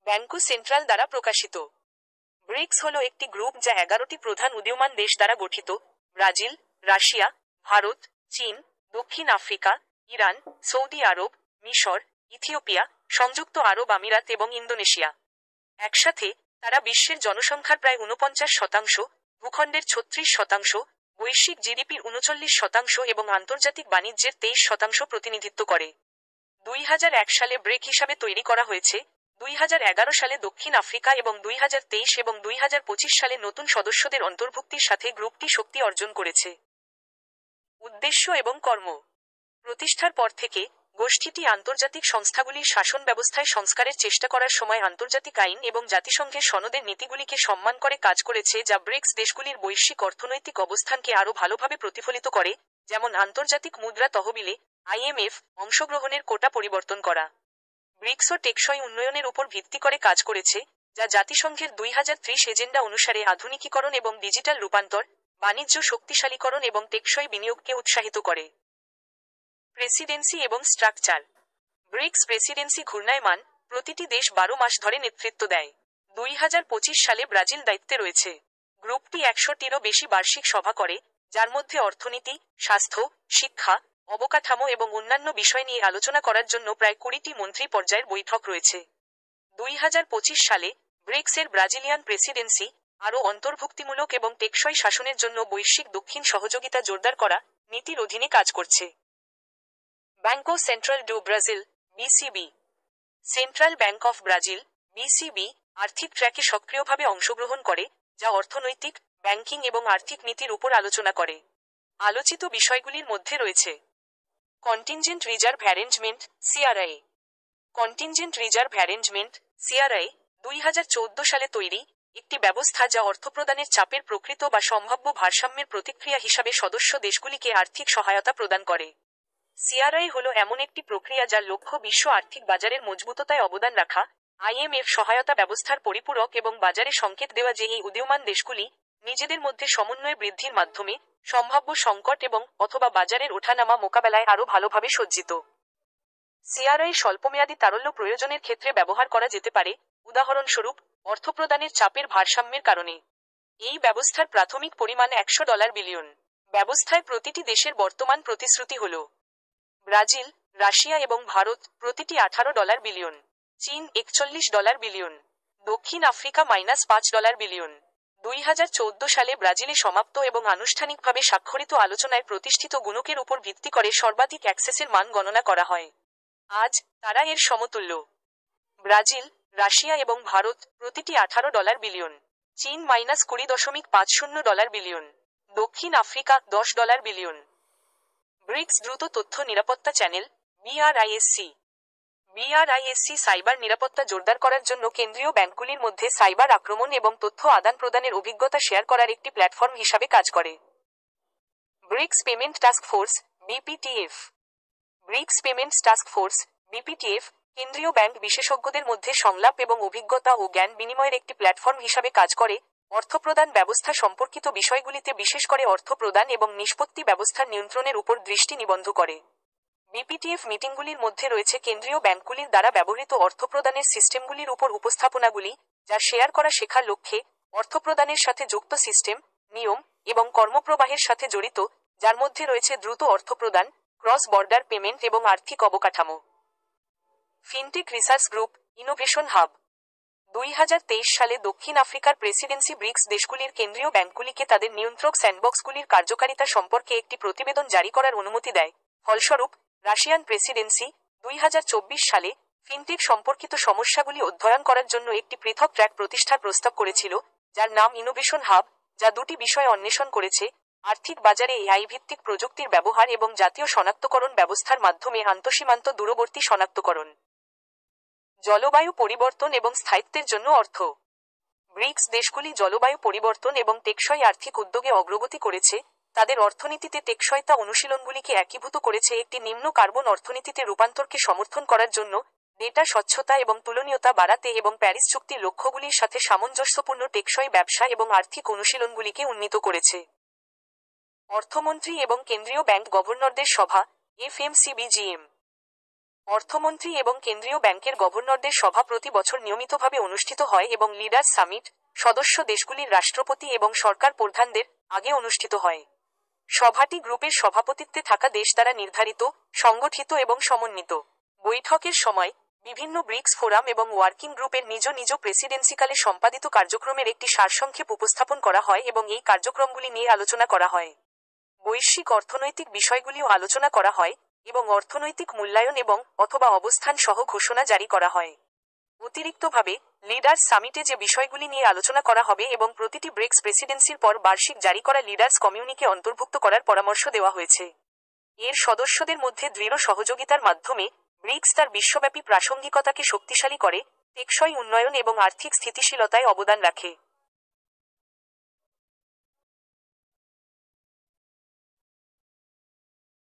Banquo central দ্বারা প্রকাশিত। Bricks হল একটি গ্রুপ যা 11টি প্রধান উদীয়মান দেশ দ্বারা গঠিত: ব্রাজিল, রাশিয়া, ভারত, চীন, দক্ষিণ আফ্রিকা, ইরান, সৌদি আরব, মিশর, ইথিওপিয়া, সংযুক্ত আরব আমিরাত এবং ইন্দোনেশিয়া। একসাথে তারা বিশ্বের জনসংখ্যার প্রায় 49%, ভূখণ্ডের 36%, বৈশ্বিক জিডিপির 39% এবং আন্তর্জাতিক বাণিজ্যের 23% প্রতিনিধিত্ব করে। 2001 সালে ব্রেক হিসাবে তৈরি করা হয়েছে। 2011 সালে দক্ষিণ আফ্রিকা এবং 2023 এবং 2025 সালে নতুন সদস্যদের অন্তর্ভুক্তির সাথে গ্রুপটি শক্তি অর্জন করেছে। উদ্দেশ্য এবং কর্ম। প্রতিষ্ঠার পর থেকে গোষ্ঠীটি আন্তর্জাতিক সংস্থাগুলির শাসন ব্যবস্থায় সংস্কারের চেষ্টা করার সময় আন্তর্জাতিক আইন এবং জাতিসংঘের সনদের নীতিগুলিকে সম্মান করে কাজ করেছে, যা ব্রিক্স দেশগুলির বৈশ্বিক অর্থনৈতিক অবস্থানকে আরও ভালোভাবে প্রতিফলিত করে, যেমন আন্তর্জাতিক মুদ্রা তহবিলে IMF অংশগ্রহণের কোটা পরিবর্তন করা। ব্রিক্সও টেকসই উন্নয়নের উপর ভিত্তি করে কাজ করেছে, যা জাতিসংঘের 2030 এজেন্ডা অনুসারে আধুনিকীকরণ এবং ডিজিটাল রূপান্তর, বাণিজ্য শক্তিশালীকরণ এবং টেকসই বিনিয়োগকে উৎসাহিত করে। প্রেসিডেন্সি এবং স্ট্রাকচার। ব্রিক্স প্রেসিডেন্সি ঘূর্ণায়মান, প্রতিটি দেশ 12 মাস ধরে নেতৃত্ব দেয়। 2025 সালে ব্রাজিল দায়িত্বে রয়েছে। গ্রুপটি 100টিরও বেশি বার্ষিক সভা করে, যার মধ্যে অর্থনীতি, স্বাস্থ্য, শিক্ষা, অবকাঠামো এবং অন্যান্য বিষয় নিয়ে আলোচনা করার জন্য প্রায় 20টি মন্ত্রী পর্যায়ের বৈঠক রয়েছে। 2025 সালে ব্রিক্সের ব্রাজিলিয়ান প্রেসিডেন্সি আরও অন্তর্ভুক্তিমূলক এবং টেকসই শাসনের জন্য বৈশ্বিক দক্ষিণ সহযোগিতা জোরদার করা নীতির অধীনে কাজ করছে। Banquo central do Brazil, BCB। Central bank of Brazil, BCB, আর্থিক ট্র্যাকে সক্রিয়ভাবে অংশগ্রহণ করে, যা অর্থনৈতিক, ব্যাংকিং এবং আর্থিক নীতির উপর আলোচনা করে। আলোচিত বিষয়গুলির মধ্যে রয়েছে contingent reserve arrangement, CRA। Contingent reserve arrangement, CRA, 2014 সালে তৈরি একটি ব্যবস্থা যা অর্থপ্রদানের চাপের প্রকৃত বা সম্ভাব্য ভারসাম্যের প্রতিক্রিয়া হিসাবে সদস্য দেশগুলিকে আর্থিক সহায়তা প্রদান করে। CRA হল এমন একটি প্রক্রিয়া যার লক্ষ্য বিশ্ব আর্থিক বাজারের মজবুততায় অবদান রাখা, IMF সহায়তা ব্যবস্থার পরিপূরক এবং বাজারে সংকেত দেওয়া যে এই উদীয়মান দেশগুলি নিজেদের মধ্যে সমন্বয় বৃদ্ধির মাধ্যমে সম্ভাব্য সংকট এবং অথবা বাজারের ওঠানামা মোকাবেলায় আরও ভালোভাবে সজ্জিত। CRA স্বল্পমেয়াদী তারল্য প্রয়োজনের ক্ষেত্রে ব্যবহার করা যেতে পারে, উদাহরণস্বরূপ অর্থপ্রদানের চাপের ভারসাম্যের কারণে। এই ব্যবস্থার প্রাথমিক পরিমাণ $100 বিলিয়ন। ব্যবস্থায় প্রতিটি দেশের বর্তমান প্রতিশ্রুতি হল: ব্রাজিল, রাশিয়া এবং ভারত প্রতিটি $18 বিলিয়ন, চীন $41 বিলিয়ন, দক্ষিণ আফ্রিকা -$5 বিলিয়ন। 2014 সালে ব্রাজিলে সমাপ্ত এবং আনুষ্ঠানিকভাবে স্বাক্ষরিত আলোচনায় প্রতিষ্ঠিত গুণকের উপর ভিত্তি করে সর্বাধিক অ্যাক্সেসের মান গণনা করা হয়। আজ তারা এর সমতুল্য। ব্রাজিল, রাশিয়া এবং ভারত প্রতিটি $18 বিলিয়ন, চীন -$20.50 বিলিয়ন, দক্ষিণ আফ্রিকা $10 বিলিয়ন। ব্রিক্স দ্রুত তথ্য নিরাপত্তা চ্যানেল, BRISC। BRISC সাইবার নিরাপত্তা জোরদার করার জন্য কেন্দ্রীয় ব্যাংকগুলির মধ্যে সাইবার আক্রমণ এবং তথ্য আদান প্রদানের অভিজ্ঞতা শেয়ার করার একটি প্ল্যাটফর্ম হিসাবে কাজ করে। BRICS payment task force, BPTF। BRICS payments task force, BPTF, কেন্দ্রীয় ব্যাংক বিশেষজ্ঞদের মধ্যে সংলাপ এবং অভিজ্ঞতা ও জ্ঞান বিনিময়ের একটি প্ল্যাটফর্ম হিসাবে কাজ করে, অর্থপ্রদান ব্যবস্থা সম্পর্কিত বিষয়গুলিতে বিশেষ করে অর্থ প্রদান এবং নিষ্পত্তি ব্যবস্থার নিয়ন্ত্রণের উপর দৃষ্টি নিবদ্ধ করে। BPTF মিটিংগুলির মধ্যে রয়েছে কেন্দ্রীয় ব্যাংকগুলির দ্বারা ব্যবহৃত অর্থপ্রদানের সিস্টেমগুলির উপর উপস্থাপনাগুলি, যা শেয়ার করা শেখার লক্ষ্যে অর্থপ্রদানের সাথে যুক্ত সিস্টেম, নিয়ম এবং কর্মপ্রবাহের সাথে জড়িত, যার মধ্যে রয়েছে দ্রুত অর্থপ্রদান, ক্রস বর্ডার পেমেন্ট এবং আর্থিক অবকাঠামো। Fintech research group, innovation hub. 2023 সালে দক্ষিণ আফ্রিকার প্রেসিডেন্সি ব্রিক্স দেশগুলির কেন্দ্রীয় ব্যাংকগুলিকে তাদের নিয়ন্ত্রক স্যান্ডবক্সগুলির কার্যকারিতা সম্পর্কে একটি প্রতিবেদন জারি করার অনুমতি দেয়। ফলস্বরূপ, রাশিয়ান প্রেসিডেন্সি 2024 সালে ফিনটেক সম্পর্কিত সমস্যাগুলি অধ্যয়ন করার জন্য একটি পৃথক ট্র্যাক প্রতিষ্ঠার প্রস্তাব করেছিল, যার নাম ইনোভেশন হাব, যা দুটি বিষয় অন্বেষণ করেছে: আর্থিক বাজারে AI ভিত্তিক প্রযুক্তির ব্যবহার এবং জাতীয় শনাক্তকরণ ব্যবস্থার মাধ্যমে আন্তঃসীমান্ত দূরবর্তী শনাক্তকরণ। জলবায়ু পরিবর্তন এবং স্থায়িত্বের জন্য অর্থ। ব্রিক্স দেশগুলি জলবায়ু পরিবর্তন এবং টেকসই আর্থিক উদ্যোগে অগ্রগতি করেছে, তাদের অর্থনীতিতে টেকসইতা অনুশীলনগুলিকে একীভূত করেছে একটি নিম্ন কার্বন অর্থনীতিতে রূপান্তরকে সমর্থন করার জন্য, ডেটা স্বচ্ছতা এবং তুলনীয়তা বাড়াতে এবং প্যারিস চুক্তির লক্ষ্যগুলির সাথে সামঞ্জস্যপূর্ণ টেকসই ব্যবসা এবং আর্থিক অনুশীলনগুলিকে উন্নীত করেছে। অর্থমন্ত্রী এবং কেন্দ্রীয় ব্যাংক গভর্নরদের সভা, FMCBGM। অর্থমন্ত্রী এবং কেন্দ্রীয় ব্যাংকের গভর্নরদের সভা প্রতি বছর নিয়মিতভাবে অনুষ্ঠিত হয় এবং লিডার্স সামিট সদস্য দেশগুলির রাষ্ট্রপতি এবং সরকার প্রধানদের আগে অনুষ্ঠিত হয়। সভাটি গ্রুপের সভাপতিত্বে থাকা দেশ দ্বারা নির্ধারিত, সংগঠিত এবং সমন্বিত। বৈঠকের সময় বিভিন্ন ব্রিক্স ফোরাম এবং ওয়ার্কিং গ্রুপের নিজ নিজ প্রেসিডেন্সিকালে সম্পাদিত কার্যক্রমের একটি সারসংক্ষেপ উপস্থাপন করা হয় এবং এই কার্যক্রমগুলি নিয়ে আলোচনা করা হয়। বৈশ্বিক অর্থনৈতিক বিষয়গুলিও আলোচনা করা হয় এবং অর্থনৈতিক মূল্যায়ন এবং অথবা অবস্থান সহ ঘোষণা জারি করা হয়। অতিরিক্তভাবে লিডার্স সামিটে যে বিষয়গুলি নিয়ে আলোচনা করা হবে এবং প্রতিটি ব্রিক্স প্রেসিডেন্সির পর বার্ষিক জারি করা লিডার্স কমিউনিকে অন্তর্ভুক্ত করার পরামর্শ দেওয়া হয়েছে। এর সদস্যদের মধ্যে দৃঢ় সহযোগিতার মাধ্যমে ব্রিক্স তার বিশ্বব্যাপী প্রাসঙ্গিকতাকে শক্তিশালী করে, টেকসই উন্নয়ন এবং আর্থিক স্থিতিশীলতায় অবদান রাখে।